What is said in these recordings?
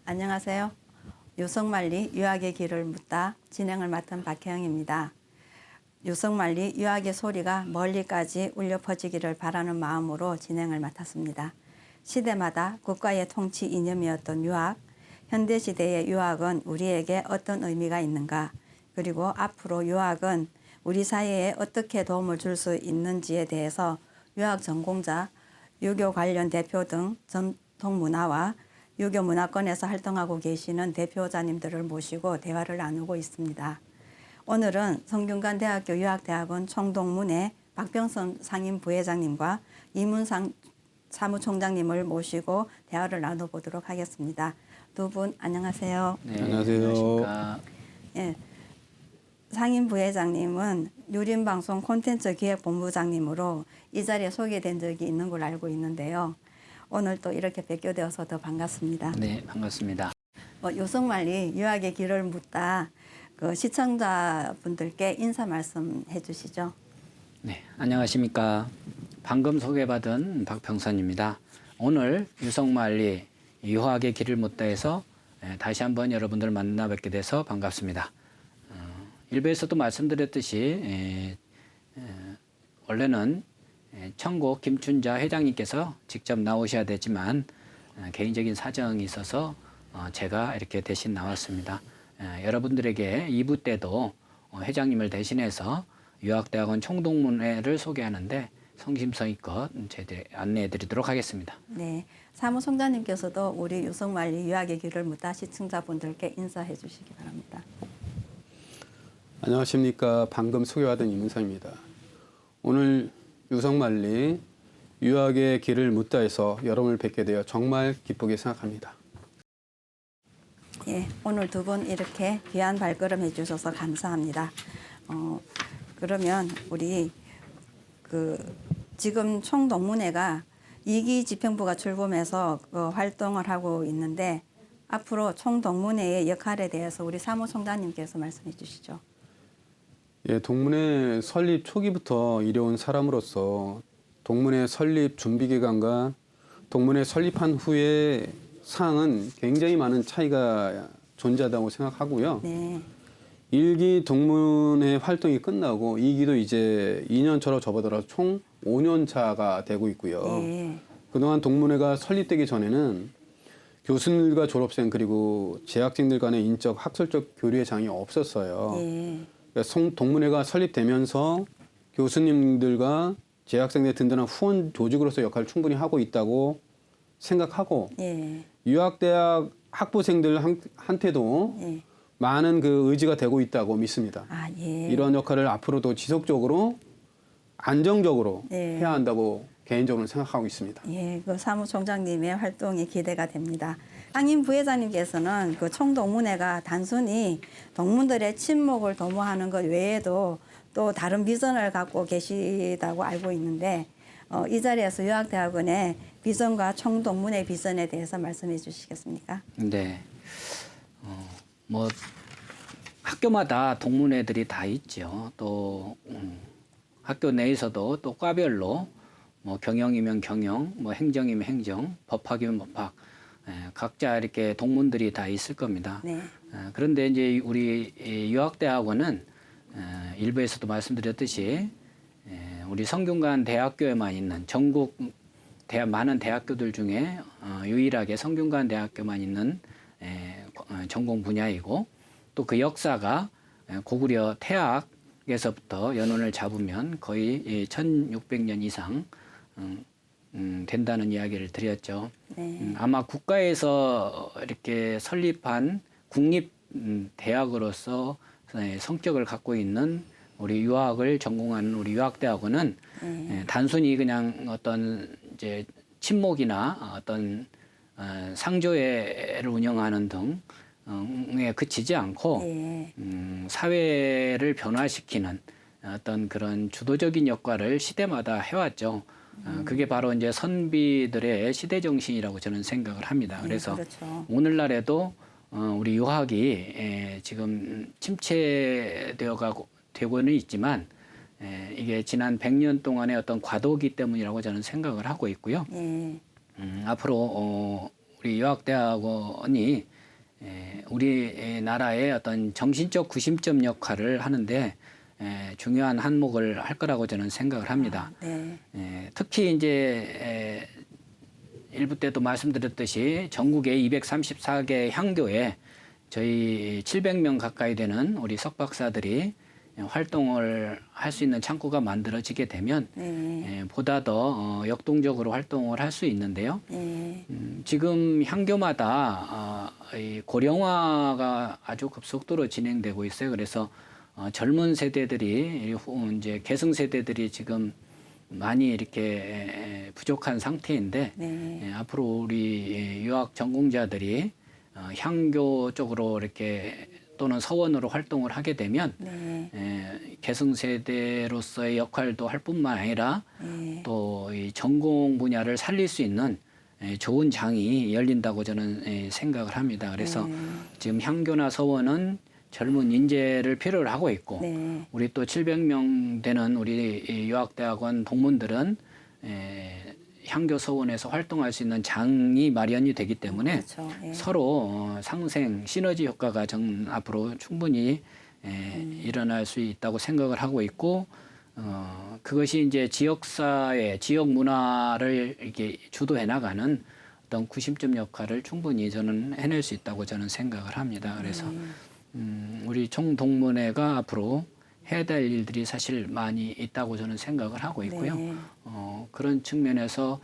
안녕하세요. 유성만리 유학의 길을 묻다 진행을 맡은 박혜영입니다. 유성만리 유학의 소리가 멀리까지 울려 퍼지기를 바라는 마음으로 진행을 맡았습니다. 시대마다 국가의 통치 이념이었던 유학, 현대시대의 유학은 우리에게 어떤 의미가 있는가, 그리고 앞으로 유학은 우리 사회에 어떻게 도움을 줄 수 있는지에 대해서 유학 전공자, 유교 관련 대표 등 전통 문화와 유교 문화권에서 활동하고 계시는 대표자님들을 모시고 대화를 나누고 있습니다. 오늘은 성균관대학교 유학대학원 총동문회 박병선 상임부회장님과 이문상 사무총장님을 모시고 대화를 나눠보도록 하겠습니다. 두 분 안녕하세요. 네, 안녕하세요. 안녕하십니까. 예, 상임부회장님은 유림방송 콘텐츠 기획본부장님으로 이 자리에 소개된 적이 있는 걸로 알고 있는데요. 오늘 또 이렇게 뵙게 되어서 더 반갑습니다. 네, 반갑습니다. 유성만리 유학의 길을 묻다 그 시청자분들께 인사 말씀해 주시죠. 네, 안녕하십니까. 방금 소개받은 박병선입니다. 오늘 유성만리 유학의 길을 묻다에서 다시 한번 여러분들 만나 뵙게 돼서 반갑습니다. 일부에서도 말씀드렸듯이 원래는 청곡 김춘자 회장님께서 직접 나오셔야 되지만 개인적인 사정이 있어서 제가 이렇게 대신 나왔습니다. 여러분들에게 2부 때도 회장님을 대신해서 유학대학원 총동문회를 소개하는데 성심성의껏 저희들이 안내해 드리도록 하겠습니다. 네, 사무총장님께서도 우리 유성만리 유학의 길을 묻다 시청자분들께 인사해 주시기 바랍니다. 안녕하십니까. 방금 소개받은 이문상입니다. 오늘 유성만리 유학의 길을 묻다에서 여러분을 뵙게 되어 정말 기쁘게 생각합니다. 예, 오늘 두 분 이렇게 귀한 발걸음 해주셔서 감사합니다. 그러면 우리 지금 총동문회가 2기 집행부가 출범해서 활동을 하고 있는데 앞으로 총동문회의 역할에 대해서 우리 사무총장님께서 말씀해 주시죠. 예, 동문회 설립 초기부터 일해온 사람으로서 동문회 설립 준비 기간과 동문회 설립한 후의 사항은 굉장히 많은 차이가 존재하다고 생각하고요. 네. 1기 동문회 활동이 끝나고 2기도 이제 2년차로 접어들어서 총 5년 차가 되고 있고요. 네. 그동안 동문회가 설립되기 전에는 교수님들과 졸업생 그리고 재학생들 간의 인적 학술적 교류의 장이 없었어요. 네. 그러니까 동문회가 설립되면서 교수님들과 재학생들의 든든한 후원 조직으로서 역할을 충분히 하고 있다고 생각하고 네. 유학대학 학부생들한테도 네. 많은 그 의지가 되고 있다고 믿습니다. 아, 예. 이런 역할을 앞으로도 지속적으로 안정적으로 네. 해야 한다고 개인적으로 생각하고 있습니다. 예, 그 사무총장님의 활동이 기대가 됩니다. 상임 부회장님께서는 그 총동문회가 단순히 동문들의 친목을 도모하는 것 외에도 또 다른 비전을 갖고 계시다고 알고 있는데 이 자리에서 유학대학원의 비전과 총동문회 비전에 대해서 말씀해 주시겠습니까? 네. 뭐 학교마다 동문회들이 다 있죠. 또 학교 내에서도 또 과별로 뭐 경영이면 경영, 뭐 행정이면 행정, 법학이면 법학, 각자 이렇게 동문들이 다 있을 겁니다. 네. 그런데 이제 우리 유학대학원은 일부에서도 말씀드렸듯이 우리 성균관 대학교에만 있는 전국 많은 대학교들 중에 유일하게 성균관 대학교만 있는 전공 분야이고 또 그 역사가 고구려 태학에서부터 연원을 잡으면 거의 1600년 이상 된다는 이야기를 드렸죠. 네. 아마 국가에서 이렇게 설립한 국립 대학으로서 성격을 갖고 있는 우리 유학을 전공하는 우리 유학대학원은 단순히 그냥 어떤 이제 친목이나 어떤 상조회를 운영하는 등에 그치지 않고 사회를 변화시키는 어떤 그런 주도적인 역할을 시대마다 해왔죠. 그게 바로 이제 선비들의 시대 정신이라고 저는 생각을 합니다. 그래서 그렇죠. 오늘날에도 우리 유학이 지금 침체되고는 있지만 이게 지난 100년 동안의 어떤 과도기 때문이라고 저는 생각을 하고 있고요. 앞으로 우리 유학대학원이 우리나라의 어떤 정신적 구심점 역할을 하는데 중요한 한몫을 할 거라고 저는 생각을 합니다. 네. 특히 이제 일부 때도 말씀드렸듯이 전국에 234개 향교에 저희 700명 가까이 되는 우리 석박사들이 활동을 할 수 있는 창구가 만들어지게 되면 네. 보다 더 역동적으로 활동을 할 수 있는데요. 네. 지금 향교마다 이 고령화가 아주 급속도로 진행되고 있어요. 그래서 젊은 세대들이 이제 계승 세대들이 지금 많이 이렇게 부족한 상태인데 네. 앞으로 우리 유학 전공자들이 향교 쪽으로 이렇게 또는 서원으로 활동을 하게 되면 네. 계승 세대로서의 역할도 할 뿐만 아니라 네. 또 이 전공 분야를 살릴 수 있는 좋은 장이 열린다고 저는 생각을 합니다. 그래서 지금 향교나 서원은 젊은 인재를 필요로 하고 있고 네. 우리 또 700명 되는 우리 유학대학원 동문들은 향교 서원에서 활동할 수 있는 장이 마련이 되기 때문에 그렇죠. 예. 서로 상생 시너지 효과가 앞으로 충분히 일어날 수 있다고 생각을 하고 있고 그것이 이제 지역사회, 지역 문화를 이렇게 주도해 나가는 어떤 구심점 역할을 충분히 저는 해낼 수 있다고 저는 생각을 합니다. 그래서 우리 총동문회가 앞으로 해야 될 일들이 사실 많이 있다고 저는 생각을 하고 있고요. 네. 그런 측면에서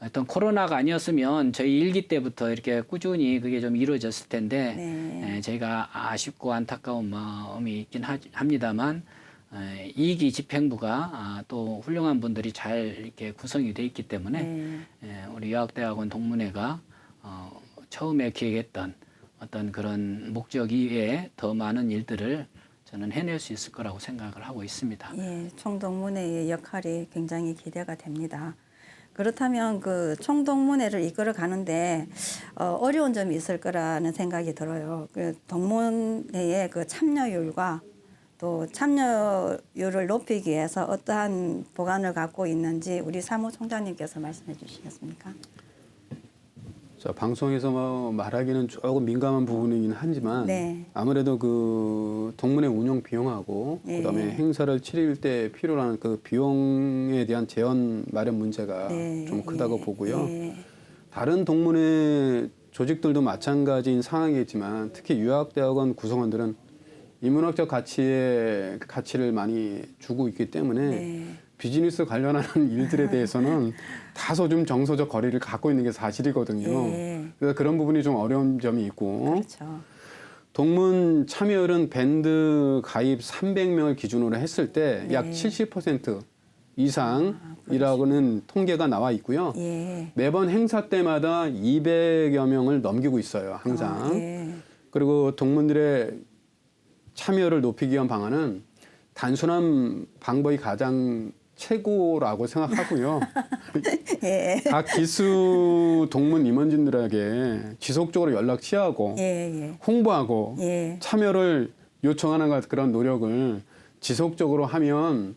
어떤 코로나가 아니었으면 저희 일기 때부터 이렇게 꾸준히 그게 좀 이루어졌을 텐데 네. 저희가 아쉽고 안타까운 마음이 있긴 합니다만 2기 집행부가 또 훌륭한 분들이 잘 이렇게 구성이 돼 있기 때문에 우리 유학대학원 동문회가 처음에 기획했던 어떤 그런 목적 이외에 더 많은 일들을 저는 해낼 수 있을 거라고 생각을 하고 있습니다. 예, 총동문회의 역할이 굉장히 기대가 됩니다. 그렇다면 그 총동문회를 이끌어 가는데 어려운 점이 있을 거라는 생각이 들어요. 그 동문회의 그 참여율과 또 참여율을 높이기 위해서 어떠한 보관을 갖고 있는지 우리 사무총장님께서 말씀해 주시겠습니까? 자, 방송에서 뭐 말하기는 조금 민감한 부분이긴 하지만 네. 아무래도 그 동문회 운영 비용하고 네. 그다음에 행사를 치를 때 필요한 그 비용에 대한 재원 마련 문제가 네. 좀 크다고 예. 보고요. 예. 다른 동문회 조직들도 마찬가지인 상황이겠지만 특히 유학대학원 구성원들은 인문학적 가치를 많이 주고 있기 때문에 네. 비즈니스 관련하는 일들에 대해서는 다소 좀 정서적 거리를 갖고 있는 게 사실이거든요. 예. 그래서 그런 부분이 좀 어려운 점이 있고 그렇죠. 동문 참여율은 밴드 가입 300명을 기준으로 했을 때 약 70% 이상이라고는 통계가 나와 있고요. 예. 매번 행사 때마다 200여 명을 넘기고 있어요. 항상. 예. 그리고 동문들의 참여를 높이기 위한 방안은 단순한 방법이 가장 최고라고 생각하고요. 예. 각 기수 동문 임원진들에게 지속적으로 연락 취하고 예. 홍보하고 예. 참여를 요청하는 그런 노력을 지속적으로 하면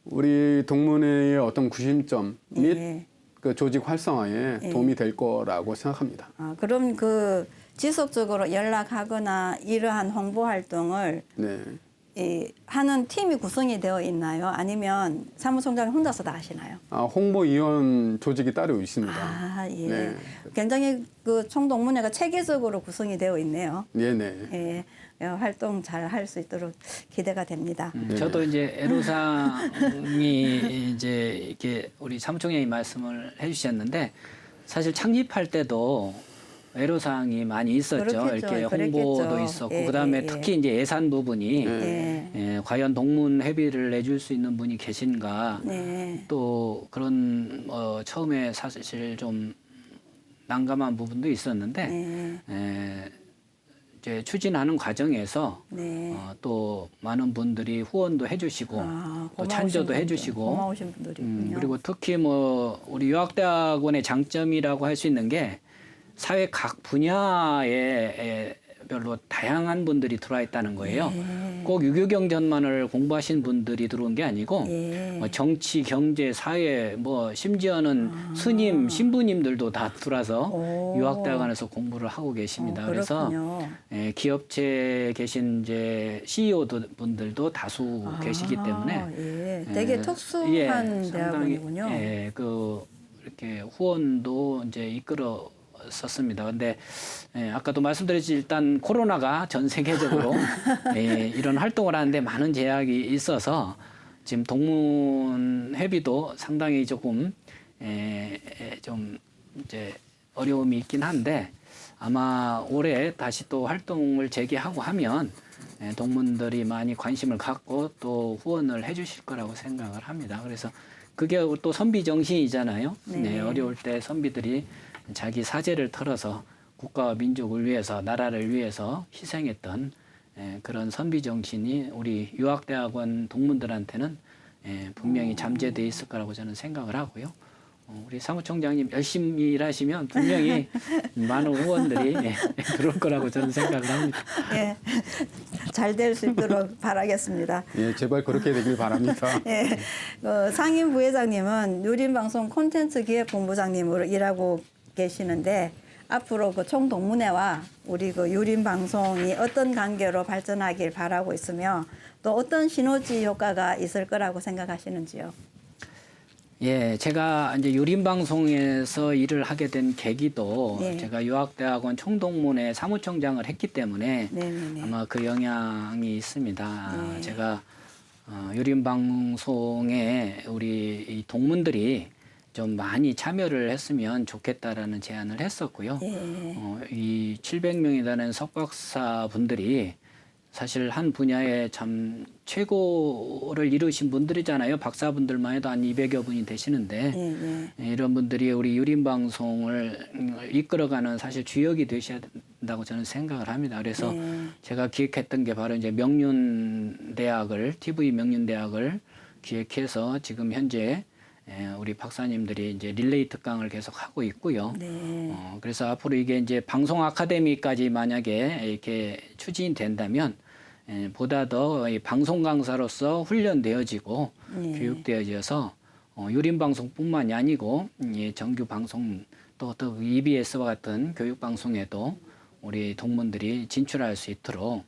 우리 동문회의 어떤 구심점 및 예. 그 조직 활성화에 도움이 될 거라고 생각합니다. 그럼 그 지속적으로 연락하거나 이러한 홍보 활동을 네. 하는 팀이 구성이 되어 있나요? 아니면 사무총장이 혼자서 다 하시나요? 홍보위원 조직이 따로 있습니다. 아, 예. 네. 굉장히 그 총동문회가 체계적으로 구성이 되어 있네요. 네네. 예. 활동 잘 할 수 있도록 기대가 됩니다. 저도 이제 애로사항이 이제 이렇게 우리 사무총장이 말씀을 해주셨는데 사실 창립할 때도 애로사항이 많이 있었죠. 그렇겠죠. 이렇게 홍보도 그랬겠죠. 있었고 예, 그다음에 예, 특히 이제 예산 부분이 예. 과연 동문 회비를 내줄 수 있는 분이 계신가 네. 또 그런 처음에 사실 좀 난감한 부분도 있었는데 네. 이제 추진하는 과정에서 네. 또 많은 분들이 후원도 해주시고 또 찬조도 해주시고 고마우신 분들이 있군요. 그리고 특히 뭐 우리 유학대학원의 장점이라고 할 수 있는 게 사회 각 분야에 분야별로 다양한 분들이 들어와 있다는 거예요. 꼭 유교경전만을 공부하신 분들이 들어온 게 아니고 뭐 정치, 경제, 사회, 뭐 심지어는 스님, 신부님들도 다 들어와서 유학대학원에서 공부를 하고 계십니다. 그래서 예, 기업체에 계신 이제 CEO 분들도 다수 계시기 때문에 되게 특수한 상당히, 대학원이군요. 예, 이렇게 후원도 이제 이끌었었습니다. 근데 예, 아까도 말씀드렸지 일단 코로나가 전 세계적으로 예, 이런 활동을 하는데 많은 제약이 있어서 지금 동문 회비도 상당히 조금 좀 이제 어려움이 있긴 한데 아마 올해 다시 또 활동을 재개하고 하면 동문들이 많이 관심을 갖고 또 후원을 해주실 거라고 생각을 합니다. 그래서 그게 또 선비 정신이잖아요. 네, 어려울 때 선비들이 자기 사재를 털어서 국가와 민족을 위해서 나라를 위해서 희생했던 그런 선비 정신이 우리 유학대학원 동문들한테는 분명히 잠재되어 있을 거라고 저는 생각을 하고요. 우리 사무총장님 열심히 일하시면 분명히 많은 후원들이 들어올 거라고 저는 생각을 합니다. 예, 잘 될 수 있도록 바라겠습니다. 예, 제발 그렇게 되길 바랍니다. 예, 상임 부회장님은 유림방송 콘텐츠 기획본부장님으로 일하고 계시는데 앞으로 그 총동문회와 우리 그 유림방송이 어떤 관계로 발전하길 바라고 있으며 또 어떤 시너지 효과가 있을 거라고 생각하시는지요? 예, 제가 이제 유림방송에서 일을 하게 된 계기도 네. 제가 유학대학원 총동문회 사무총장을 했기 때문에 네네네. 아마 그 영향이 있습니다. 네. 제가 유림방송에 우리 이 동문들이 좀 많이 참여를 했으면 좋겠다라는 제안을 했었고요. 이 700명이라는 석박사 분들이 사실 한 분야에 참 최고를 이루신 분들이잖아요. 박사분들만 해도 한 200여 분이 되시는데 이런 분들이 우리 유림방송을 이끌어가는 사실 주역이 되셔야 된다고 저는 생각을 합니다. 그래서 제가 기획했던 게 바로 이제 명륜대학을 TV 명륜대학을 기획해서 지금 현재 우리 박사님들이 이제 릴레이 특강을 계속 하고 있고요. 그래서 앞으로 이게 이제 방송 아카데미까지 만약에 이렇게 추진된다면 보다 더 이 방송 강사로서 훈련되어지고 교육되어져서 유림방송뿐만이 아니고 정규 방송 또 EBS와 같은 교육 방송에도 우리 동문들이 진출할 수 있도록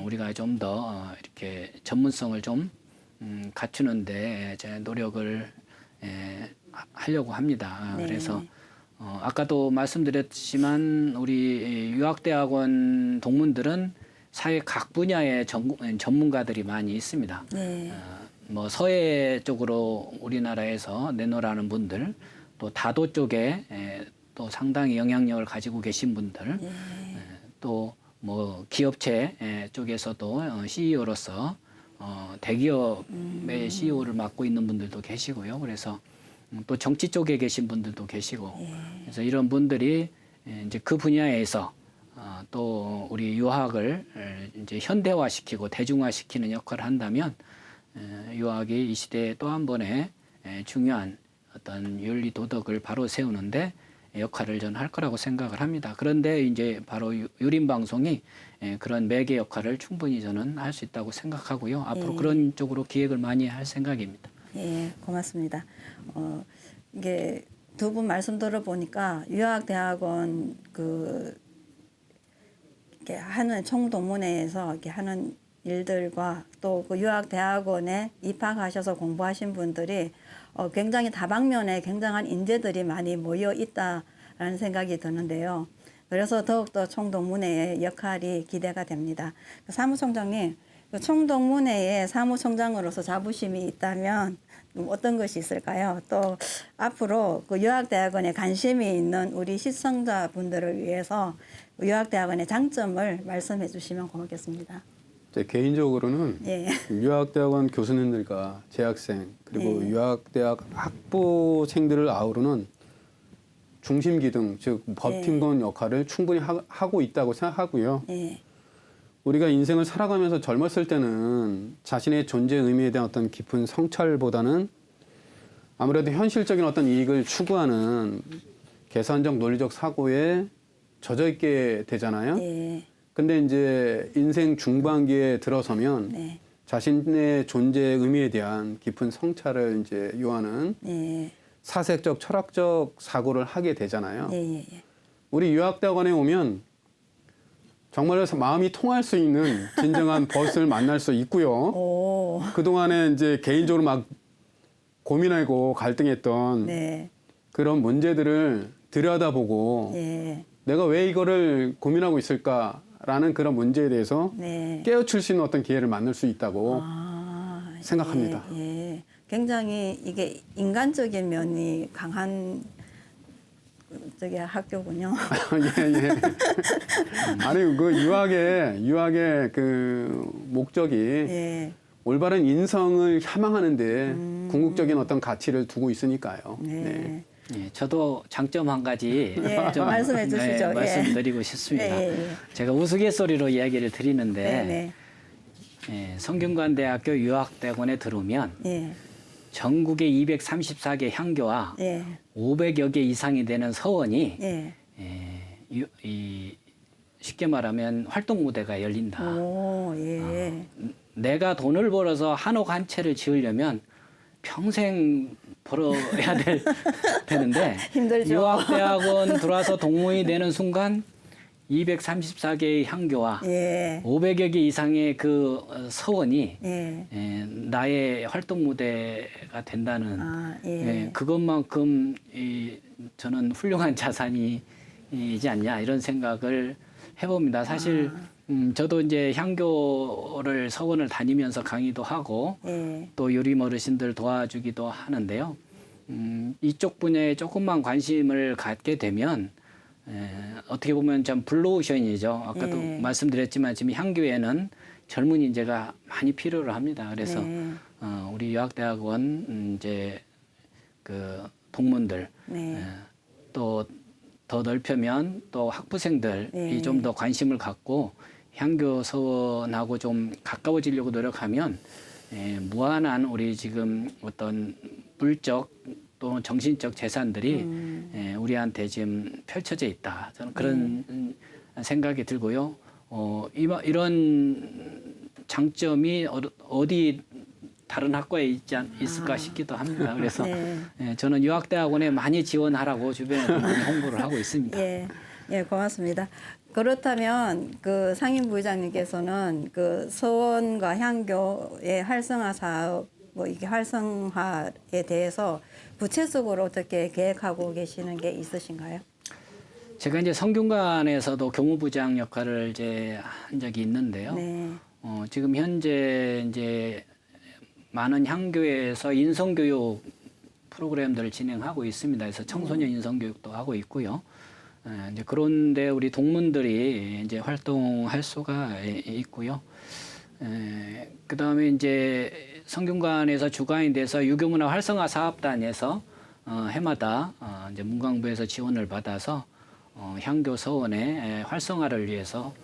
우리가 좀 더 이렇게 전문성을 좀 갖추는데 제 노력을 하려고 합니다. 그래서 아까도 말씀드렸지만 우리 유학대학원 동문들은 사회 각 분야의 전문가들이 많이 있습니다. 뭐 서예 쪽으로 우리나라에서 내노라는 분들, 또 다도 쪽에 또 상당히 영향력을 가지고 계신 분들, 또 뭐 기업체 쪽에서도 CEO로서 대기업의 CEO를 맡고 있는 분들도 계시고요. 그래서 또 정치 쪽에 계신 분들도 계시고, 그래서 이런 분들이 이제 그 분야에서 또 우리 유학을 이제 현대화시키고 대중화시키는 역할을 한다면 유학이 이 시대에 또 한 번의 중요한 어떤 윤리 도덕을 바로 세우는데 역할을 저는 할 거라고 생각을 합니다. 그런데 이제 바로 유림방송이 그런 매개 역할을 충분히 저는 할 수 있다고 생각하고요. 앞으로 그런 쪽으로 기획을 많이 할 생각입니다. 예, 고맙습니다. 이게 두 분 말씀 들어보니까 유학대학원 이렇게 하는 총동문회에서 이렇게 하는 일들과 또 그 유학대학원에 입학하셔서 공부하신 분들이 굉장히 다방면에 굉장한 인재들이 많이 모여 있다라는 생각이 드는데요. 그래서 더욱더 총동문회의 역할이 기대가 됩니다. 사무총장님, 총동문회의 사무총장으로서 자부심이 있다면 어떤 것이 있을까요? 또 앞으로 그 유학대학원에 관심이 있는 우리 시청자분들을 위해서 유학대학원의 장점을 말씀해 주시면 고맙겠습니다. 제 개인적으로는 유학대학원 교수님들과 재학생 그리고 유학대학 학부생들을 아우르는 중심기둥, 즉 버팀건 역할을 충분히 하고 있다고 생각하고요. 우리가 인생을 살아가면서 젊었을 때는 자신의 존재 의미에 대한 어떤 깊은 성찰보다는 아무래도 현실적인 어떤 이익을 추구하는 계산적 논리적 사고에 젖어 있게 되잖아요. 근데 이제 인생 중반기에 들어서면 네. 자신의 존재의 의미에 대한 깊은 성찰을 이제 요하는 네. 사색적 철학적 사고를 하게 되잖아요. 예, 예, 예. 우리 유학대학원에 오면 정말로 마음이 통할 수 있는 진정한 벗을 만날 수 있고요. 오. 그동안에 이제 개인적으로 막 고민하고 갈등했던 네. 그런 문제들을 들여다보고 예. 내가 왜 이거를 고민하고 있을까라는 그런 문제에 대해서 네. 깨우칠 수 있는 어떤 기회를 만날 수 있다고 아, 생각합니다. 예, 예. 굉장히 이게 인간적인 면이 강한 저기 학교군요. 예, 예. 아니, 그 유학의 그 목적이 예. 올바른 인성을 향망하는데 궁극적인 어떤 가치를 두고 있으니까요. 네. 예, 저도 장점 한 가지 예, 말씀해 주시죠. 예. 말씀드리고 싶습니다. 예, 예, 예. 제가 우스갯소리로 이야기를 드리는데 네, 네. 예, 성균관대학교 유학대학원에 들어오면 예. 전국의 234개 향교와 예. 500여 개 이상이 되는 서원이 예. 쉽게 말하면 활동 무대가 열린다. 오, 예. 내가 돈을 벌어서 한옥 한 채를 지으려면 평생 벌어야 되는데 힘들죠. 유학대학원 들어와서 동문이 되는 순간 234개의 향교와 예. 500여 개 이상의 그 서원이 예. 나의 활동 무대가 된다는 아, 예. 그것만큼 저는 훌륭한 자산이지 않냐 이런 생각을 해봅니다. 사실 저도 이제 향교를 서원을 다니면서 강의도 하고 예. 또 요림 어르신들 도와주기도 하는데요. 이쪽 분야에 조금만 관심을 갖게 되면 어떻게 보면 좀 블루오션이죠. 아까도 예. 말씀드렸지만 지금 향교에는 젊은 인재가 많이 필요를 합니다. 그래서 네. 우리 유학대학원 이제 그 동문들 네. 또 더 넓혀면 또 학부생들이 네. 좀 더 관심을 갖고 향교 서원하고 좀 가까워지려고 노력하면 무한한 우리 지금 어떤 물적 또 정신적 재산들이 우리한테 지금 펼쳐져 있다. 저는 그런 생각이 들고요. 이런 장점이 어디 다른 학과에 있을까 싶기도 합니다. 그래서 네. 저는 유학대학원에 많이 지원하라고 주변에 많이 홍보를 하고 있습니다. 예. 예, 고맙습니다. 그렇다면 그 상임 부의장님께서는 그 서원과 향교의 활성화 사업 뭐 이게 활성화에 대해서 구체적으로 어떻게 계획하고 계시는 게 있으신가요? 제가 이제 성균관에서도 교무부장 역할을 이제 한 적이 있는데요. 네. 지금 현재 이제 많은 향교에서 인성교육 프로그램들을 진행하고 있습니다. 그래서 청소년 인성교육도 하고 있고요. 이제 그런데 우리 동문들이 이제 활동할 수가 있고요. 그 다음에 이제 성균관에서 주관이 돼서 유교문화 활성화 사업단에서 해마다 이제 문광부에서 지원을 받아서 향교 서원의 활성화를 위해서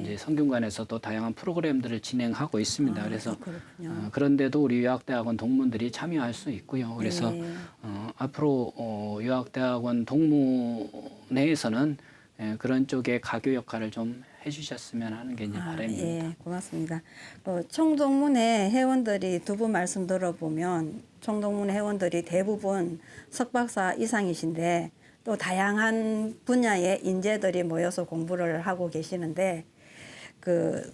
이제 성균관에서도 다양한 프로그램들을 진행하고 있습니다. 그래서 그렇군요. 그런데도 우리 유학대학원 동문들이 참여할 수 있고요. 그래서 네. 앞으로 유학대학원 동문 내에서는 그런 쪽에 가교 역할을 좀 해주셨으면 하는 게 이제 바람입니다. 예, 고맙습니다. 총동문회 회원들이 두 분 말씀 들어보면 총동문회 회원들이 대부분 석박사 이상이신데 또 다양한 분야의 인재들이 모여서 공부를 하고 계시는데 그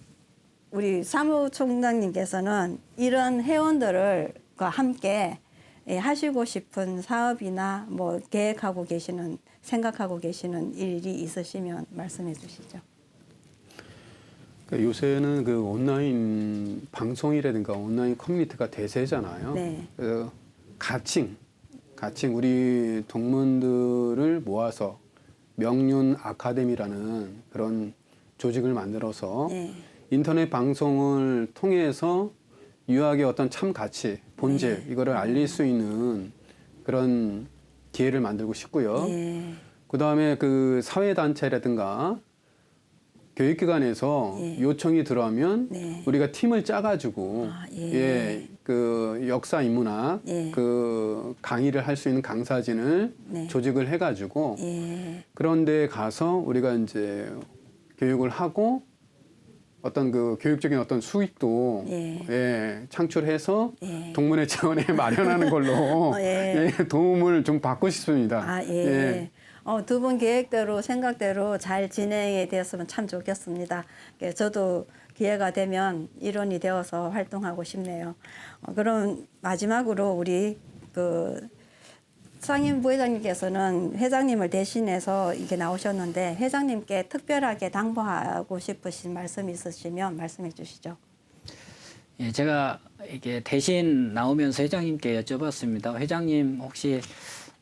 우리 사무총장님께서는 이런 회원들과 함께 하시고 싶은 사업이나 뭐 계획하고 계시는 생각하고 계시는 일이 있으시면 말씀해 주시죠. 요새는 그 온라인 방송이라든가 온라인 커뮤니티가 대세잖아요. 네. 그래서 가칭 우리 동문들을 모아서 명륜 아카데미라는 그런 조직을 만들어서 네. 인터넷 방송을 통해서 유학의 어떤 참 가치, 본질 이거를 알릴 수 있는 그런 기회를 만들고 싶고요. 예. 그다음에 그 사회 단체라든가 교육기관에서 요청이 들어오면 네. 우리가 팀을 짜가지고 그 역사 인문학 그 강의를 할 수 있는 강사진을 조직을 해가지고 그런데 가서 우리가 이제 교육을 하고 어떤 그 교육적인 어떤 수익도 예. 예, 창출해서 예. 동문회 차원에 마련하는 걸로 예. 예, 도움을 좀 받고 싶습니다. 아, 예. 두 분 계획대로 생각대로 잘 진행이 되었으면 참 좋겠습니다. 저도 기회가 되면 일원이 되어서 활동하고 싶네요. 그럼 마지막으로 우리 그 상임 부회장님께서는 회장님을 대신해서 이렇게 나오셨는데 회장님께 특별하게 당부하고 싶으신 말씀이 있으시면 말씀해 주시죠. 예, 제가 이게 대신 나오면서 회장님께 여쭤봤습니다. 회장님 혹시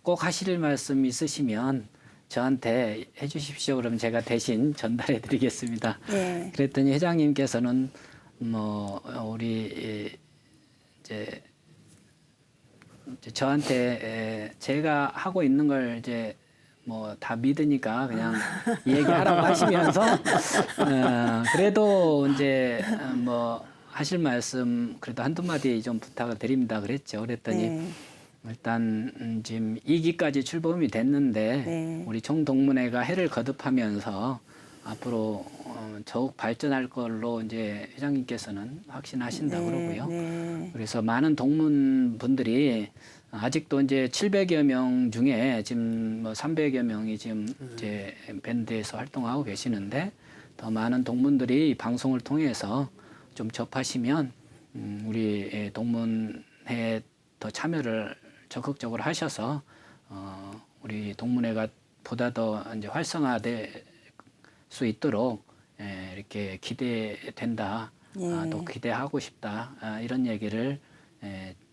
꼭 하실 말씀 있으시면 저한테 해주십시오. 그럼 제가 대신 전달해 드리겠습니다. 예. 그랬더니 회장님께서는 뭐 우리 이제 저한테 제가 하고 있는 걸 이제 뭐 다 믿으니까 그냥 얘기하라고 하시면서 그래도 이제 뭐 하실 말씀 그래도 한두 마디 좀 부탁을 드립니다 그랬죠. 그랬더니 네. 일단 지금 2기까지 출범이 됐는데 네. 우리 총동문회가 해를 거듭하면서 앞으로 더욱 발전할 걸로 이제 회장님께서는 확신하신다고 그러고요. 네. 그래서 많은 동문분들이 아직도 이제 700여 명 중에 지금 뭐 300여 명이 지금 이제 밴드에서 활동하고 계시는데 더 많은 동문들이 방송을 통해서 좀 접하시면 우리 동문회에 더 참여를 적극적으로 하셔서 우리 동문회가 보다 더 이제 활성화될 수 있도록 이렇게 기대된다. 예. 또 기대하고 싶다. 이런 얘기를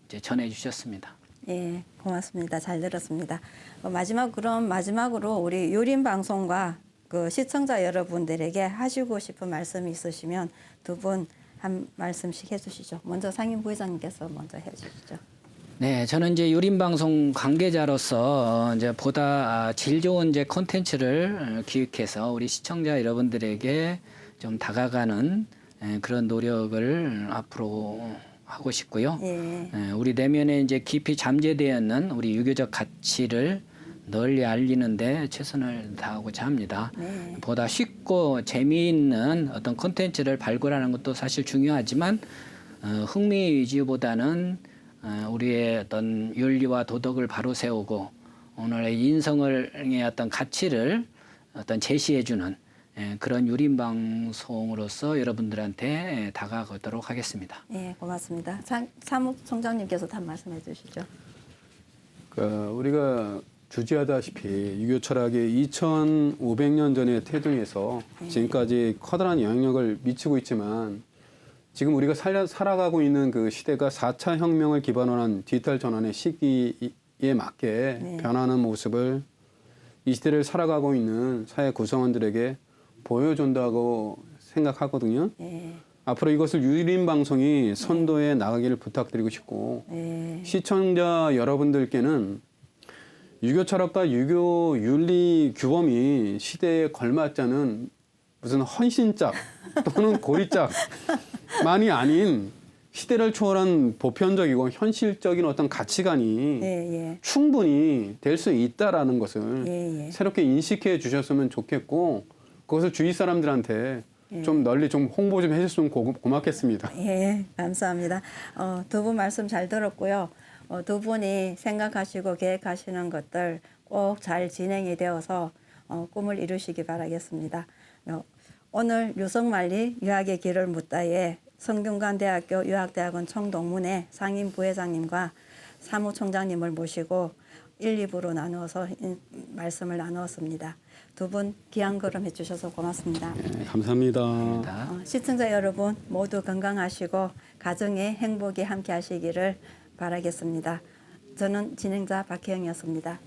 이제 전해 주셨습니다. 예, 고맙습니다. 잘 들었습니다. 마지막으로 우리 유림 방송과 그 시청자 여러분들에게 하시고 싶은 말씀이 있으시면 두 분 한 말씀씩 해주시죠. 먼저 상임 부회장님께서 먼저 해주시죠. 네, 저는 이제 유림방송 관계자로서 이제 보다 질 좋은 이제 콘텐츠를 기획해서 우리 시청자 여러분들에게 좀 다가가는 그런 노력을 앞으로 하고 싶고요. 예. 우리 내면에 이제 깊이 잠재되어 있는 우리 유교적 가치를 널리 알리는데 최선을 다하고자 합니다. 네. 보다 쉽고 재미있는 어떤 콘텐츠를 발굴하는 것도 사실 중요하지만 흥미 위주보다는 우리의 어떤 윤리와 도덕을 바로 세우고 오늘의 인성의 어떤 가치를 어떤 제시해주는 그런 유림 방송으로서 여러분들한테 다가가도록 하겠습니다. 예, 고맙습니다. 사무총장님께서도 한 말씀해 주시죠. 우리가 주지하다시피 유교 철학이 2500년 전에 태동해서 지금까지 커다란 영향력을 미치고 있지만 지금 우리가 살아가고 있는 그 시대가 4차 혁명을 기반으로 한 디지털 전환의 시기에 맞게 변하는 모습을 이 시대를 살아가고 있는 사회 구성원들에게 보여준다고 생각하거든요. 예. 앞으로 이것을 유림 방송이 선도해 나가기를 부탁드리고 싶고 예. 시청자 여러분들께는 유교 철학과 유교 윤리 규범이 시대에 걸맞지 않은 무슨 헌신짝 또는 고리짝만이 아닌 시대를 초월한 보편적이고 현실적인 어떤 가치관이 예. 충분히 될 수 있다라는 것을 예. 새롭게 인식해 주셨으면 좋겠고 그것을 주위 사람들한테 좀 널리 좀 홍보 좀 해줬으면 고맙겠습니다. 예, 감사합니다. 두 분 말씀 잘 들었고요. 두 분이 생각하시고 계획하시는 것들 꼭 잘 진행이 되어서 꿈을 이루시기 바라겠습니다. 오늘 유성만리 유학의 길을 묻다에 성균관대학교 유학대학원 총동문회 상임 부회장님과 사무총장님을 모시고 1, 2부로 나누어서 말씀을 나누었습니다. 두 분 귀한 걸음 해주셔서 고맙습니다. 네, 감사합니다. 시청자 여러분 모두 건강하시고 가정의 행복이 함께 하시기를 바라겠습니다. 저는 진행자 박혜영이었습니다.